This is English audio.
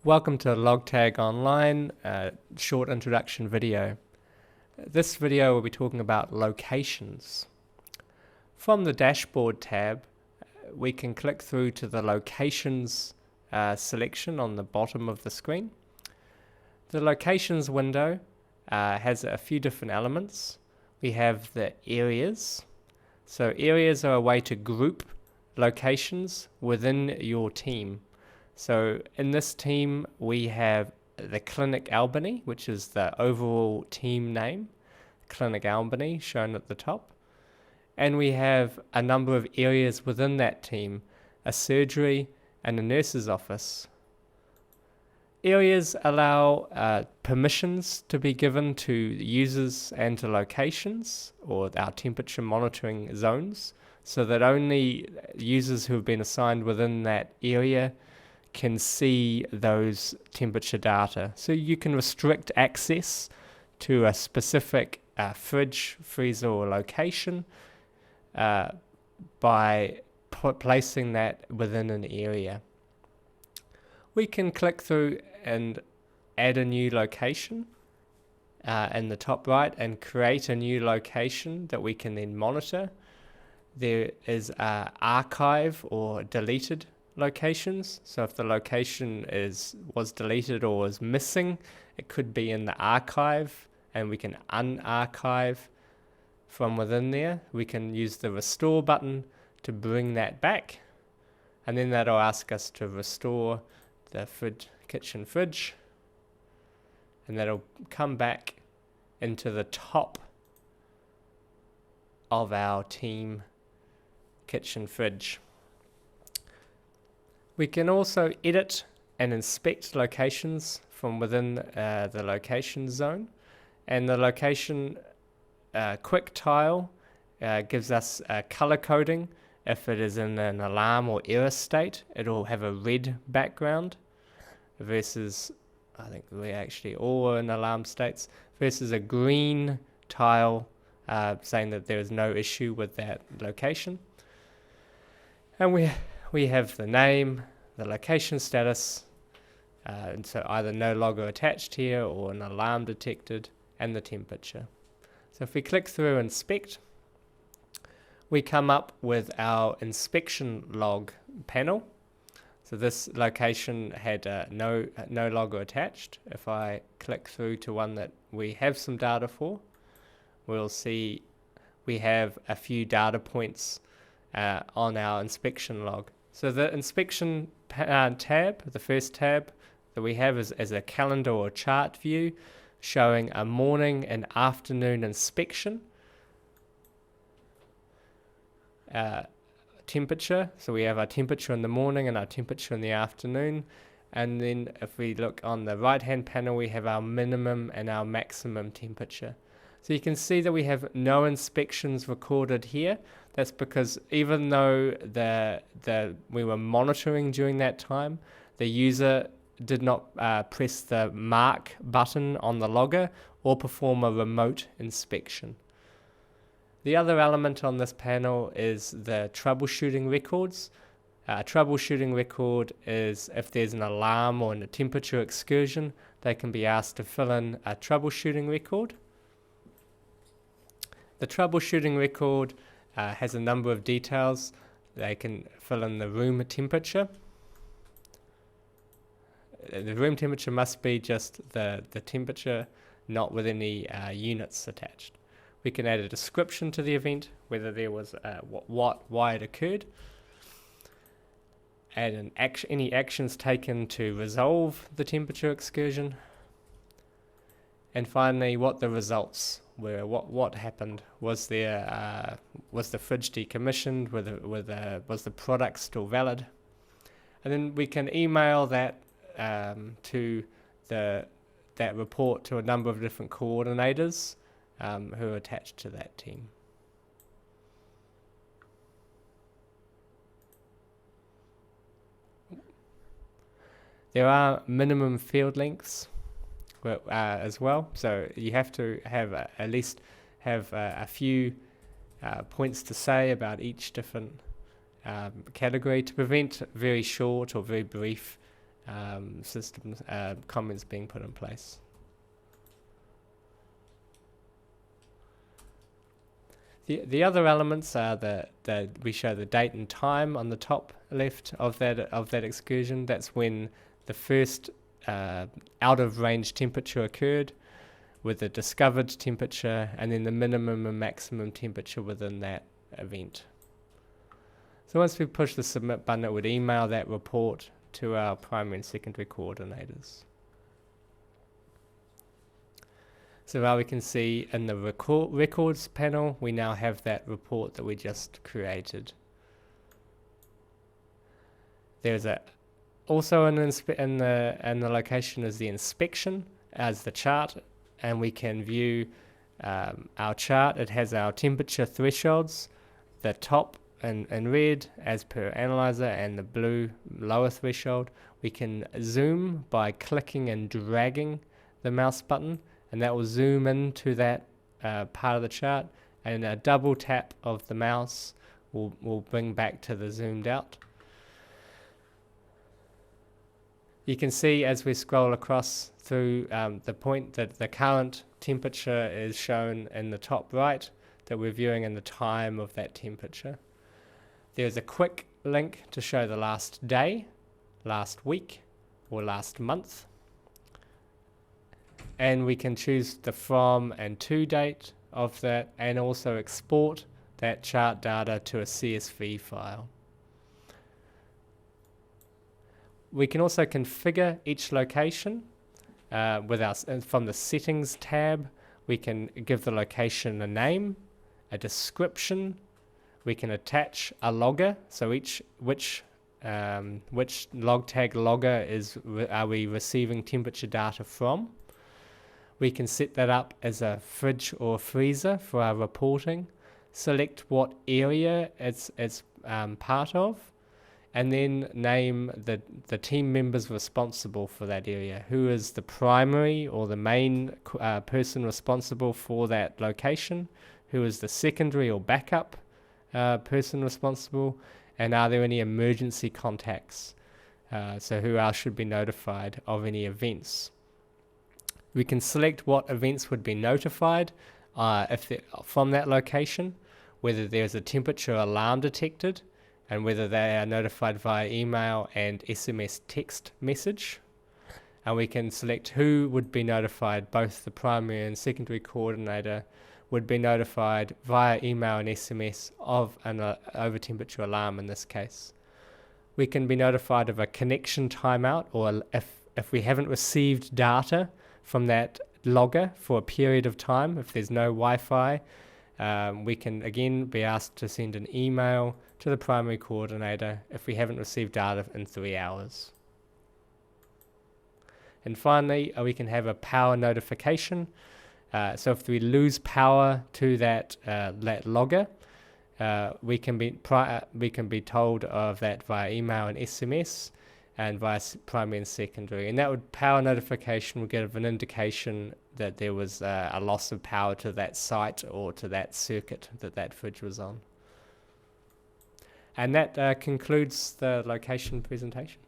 Welcome to LogTag Online, short introduction video. This video will be talking about locations. From the dashboard tab, we can click through to the locations selection on the bottom of the screen. The locations window has a few different elements. We have the areas. So areas are a way to group locations within your team. So in this team, we have the Clinic Albany, which is the overall team name, Clinic Albany, shown at the top. And we have a number of areas within that team, a surgery and a nurse's office. Areas allow permissions to be given to users and to locations, or our temperature monitoring zones, so that only users who have been assigned within that area can see those temperature data. So you can restrict access to a specific fridge, freezer, or location by placing that within an area. We can click through and add a new location in the top right and create a new location that we can then monitor. There is archive or deleted locations. So if the location was deleted or was missing, it could be in the archive, and we can unarchive from within there. We can use the restore button to bring that back, and then that'll ask us to restore the kitchen fridge, and that'll come back into the top of our team kitchen fridge. We can also edit and inspect locations from within the location zone, and the location quick tile gives us color coding. If it is in an alarm or error state, it'll have a red background versus, I think we're actually all in alarm states, versus a green tile saying that there is no issue with that location. And we have the name, the location status, and so either no logger attached here or an alarm detected, and the temperature. So if we click through inspect, we come up with our inspection log panel. So this location had no logger attached. If I click through to one that we have some data for, we'll see we have a few data points on our inspection log. So the inspection tab, the first tab that we have is a calendar or chart view showing a morning and afternoon inspection. Temperature, so we have our temperature in the morning and our temperature in the afternoon. And then if we look on the right hand panel, we have our minimum and our maximum temperature. So you can see that we have no inspections recorded here. That's because even though we were monitoring during that time, the user did not press the mark button on the logger or perform a remote inspection. The other element on this panel is the troubleshooting records. Troubleshooting record is if there's an alarm or a temperature excursion, they can be asked to fill in a troubleshooting record. The troubleshooting record has a number of details. They can fill in the room temperature. The room temperature must be just the temperature, not with any units attached. We can add a description to the event, whether there was why it occurred, add any actions taken to resolve the temperature excursion, and finally what the results were. What happened? Was the fridge decommissioned? Was the product still valid? And then we can email that to that report to a number of different coordinators who are attached to that team. There are minimum field lengths as well, so you have to have at least have a few points to say about each different category to prevent very short or very brief systems comments being put in place. The other elements are that we show the date and time on the top left of that excursion. That's when the first out of range temperature occurred, with the discovered temperature, and then the minimum and maximum temperature within that event. So once we push the submit button, it would email that report to our primary and secondary coordinators. So now we can see in the records panel, we now have that report that we just created. There's also in the location is the inspection as the chart, and we can view our chart. It has our temperature thresholds, the top in red as per analyzer, and the blue lower threshold. We can zoom by clicking and dragging the mouse button, and that will zoom into that part of the chart, and a double tap of the mouse will bring back to the zoomed out. You can see as we scroll across through the point that the current temperature is shown in the top right, that we're viewing in the time of that temperature. There's a quick link to show the last day, last week, or last month. And we can choose the from and to date of that, and also export that chart data to a CSV file. We can also configure each location from the settings tab. We can give the location a name, a description. We can attach a logger, so which LogTag logger are we receiving temperature data from. We can set that up as a fridge or freezer for our reporting, select what area it's part of, and then name the team members responsible for that area. Who is the primary or the main person responsible for that location? Who is the secondary or backup person responsible? And are there any emergency contacts? So who else should be notified of any events? We can select what events would be notified from that location, whether there's a temperature alarm detected, and whether they are notified via email and SMS text message. And we can select who would be notified. Both the primary and secondary coordinator would be notified via email and SMS of an over temperature alarm in this case. We can be notified of a connection timeout, or if we haven't received data from that logger for a period of time, if there's no Wi-Fi, we can again be asked to send an email to the primary coordinator if we haven't received data in 3 hours. And finally, we can have a power notification. So if we lose power to that logger, we can be told of that via email and SMS, and via primary and secondary. And that power notification would give an indication that there was a loss of power to that site or to that circuit that fridge was on. And that concludes the location presentation.